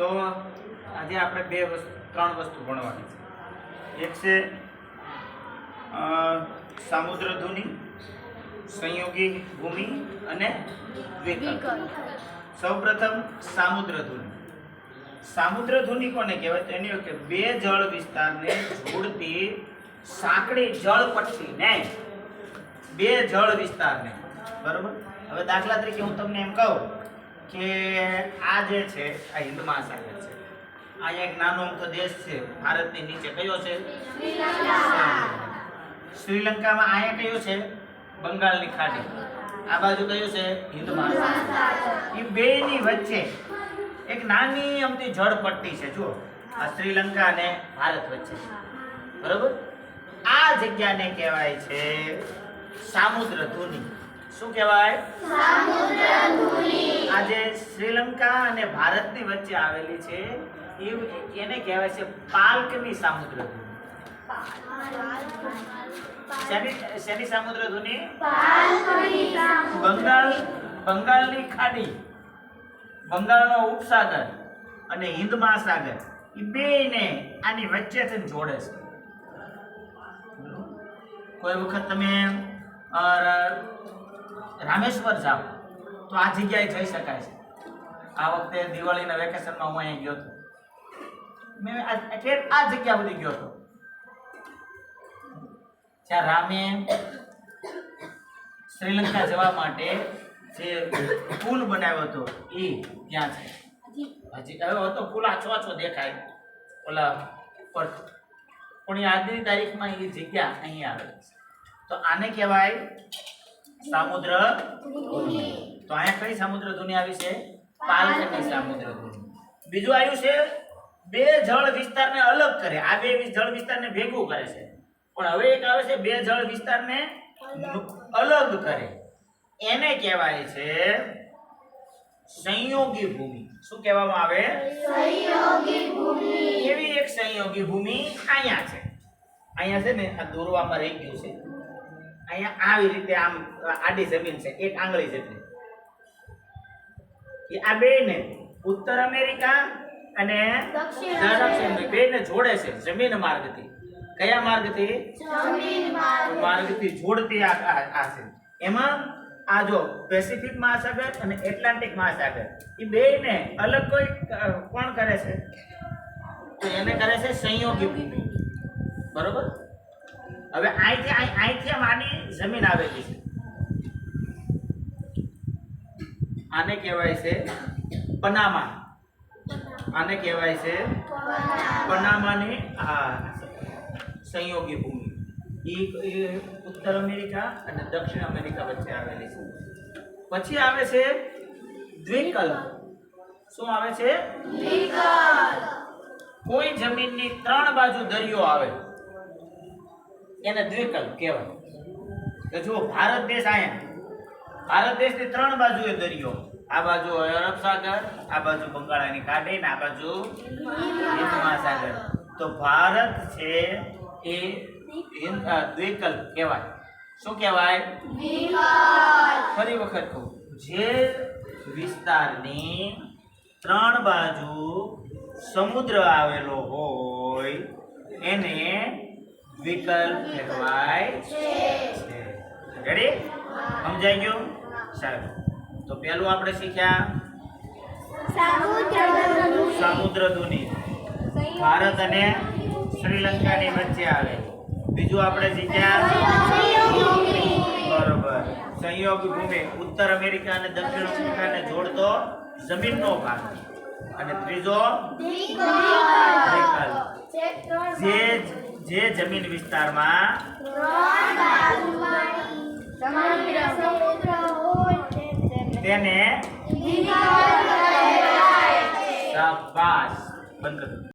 તો આજે આપણે ત્રણ વસ્તુ ભણવાની છે. એક છે સામુદ્રધુની, સંયોગી ભૂમિ અને વિકલ્પ. સૌપ્રથમ સામુદ્રધુની. સામુદ્રધુની કોને કહેવાય? તો એની કે બે જળ વિસ્તારને જોડતી સાંકડી જળ પટ્ટીને, બે જળ વિસ્તારને, બરોબર. હવે દાખલા તરીકે હું તમને એમ કહું કે આ જે છે આ હિન્દ મહાસાગર છે, અહીંયા એક નાનો અમથો દેશ છે ભારતની નીચે, કયો છે? શ્રીલંકામાં અહીંયા કયો છે? બંગાળની ખાડી. આ બાજુ કયું છે? હિન્દ મહાસાગર. એ બેની વચ્ચે એક નાની અમથી જળપટ્ટી છે. જુઓ, આ શ્રીલંકા અને ભારત વચ્ચે, બરોબર. આ જગ્યાને કહેવાય છે સામુદ્રધુની. શું કહેવાય? સામુદ્રધુની. આ જે શ્રીલંકા અને ભારતની વચ્ચે આવેલી છે એને કહેવાય છે પાલ્કની સામુદ્રધુની. શેની સામુદ્રધુની? બંગાળની ખાડી, બંગાળનો ઉપસાગર અને હિન્દ મહાસાગર, એ બેને આની વચ્ચેથી જોડે છે. કોઈ વખત તમે રામેશ્વર જાઓ તો આ જગ્યાએ જઈ શકાય છે. આ વખતે દિવાળીના વેકેશનમાં હું અહીંયા ગયો હતો. મેં આ જગ્યા સુધી ગયો હતો જ્યાં રામે શ્રીલંકા જવા માટે જે પુલ બનાવ્યો હતો એ ત્યાં છે. હજી હવે તો પુલ આછો દેખાય ઓલા પર, પણ આજની તારીખમાં એ જગ્યા અહીં આવે છે. તો આને કહેવાય સામુદ્રધુની. તો અહીંયા કઈ સામુદ્રધુની આવી છે? પાલ્કની સામુદ્રધુની. બીજું આવ્યું છે બે જળ વિસ્તારને અલગ કરે. આ બે જળ વિસ્તારને ભેગું કરે છે. પણ હવે એક આવે છે બે જળ વિસ્તારને અલગ કરે. એને કહેવાય છે સંયોગી ભૂમિ. શું કહેવામાં આવે? સંયોગી ભૂમિ. એવી એક સંયોગી ભૂમિ અહીંયા છે. અહીંયા છે ને આ દોરવામાં રહી ગયું છે. અહીંયા આવી રીતે આમ આડી જમીન છે, એક આંગળી જેટલી. આ બેને ઉત્તર અમેરિકા અને દક્ષિણ બેને જોડે છે જમીન માર્ગથી. કયા માર્ગથી? જમીન માર્ગથી જોડતી આ છે. એમાં આ જો પેસિફિક મહાસાગર અને એટલાન્ટિક મહાસાગર, એ બેને અલગ કોઈ કોણ કરે છે? તો એને કરે છે સંયોગી ભૂમિ, બરોબર. હવે અહીંથી આની જમીન આવેલી છે. આને કહેવાય છે પનામા. આને કહેવાય છે પનામાની સંયોગી ભૂમિ. એ ઉત્તર અમેરિકા અને દક્ષિણ અમેરિકા વચ્ચે આવેલી છે. પછી આવે છે દ્વીકલ્પ. શું આવે છે? દ્વીકલ્પ. કોઈ જમીનની ત્રણ બાજુ દરિયો આવે એને દ્વીકલ્પ કહેવાય. તો જુઓ, ભારત દેશ, અહીંયા ભારત દેશની ત્રણ બાજુએ દરિયો. આ બાજુ અરબ સાગર, આ બાજુ બંગાળની ખાડી ને આ બાજુ હિન્દ મહાસાગર. તો ભારત છે એ દ્વીકલ્પ કહેવાય. શું કહેવાય? દ્વીકલ્પ. ફરી વખત કહું, જે વિસ્તારની ત્રણ બાજુ સમુદ્ર આવેલો હોય એને દ્વીકલ્પ કહેવાય છે. રેડી? સમજાઈ ગયું? સારું. તો પહેલું આપણે શીખ્યા સામુદ્રધુની, ભારત અને શ્રીલંકાની વચ્ચે આવે. બીજું આપણે શીખ્યા બરોબર સંયોગી ભૂમિ, ઉત્તર અમેરિકા અને દક્ષિણ અમેરિકાને જોડતો જમીનનો ભાગ. અને ત્રીજો જે જમીન વિસ્તારમાં તેને શાબાશ. બંધ કરો.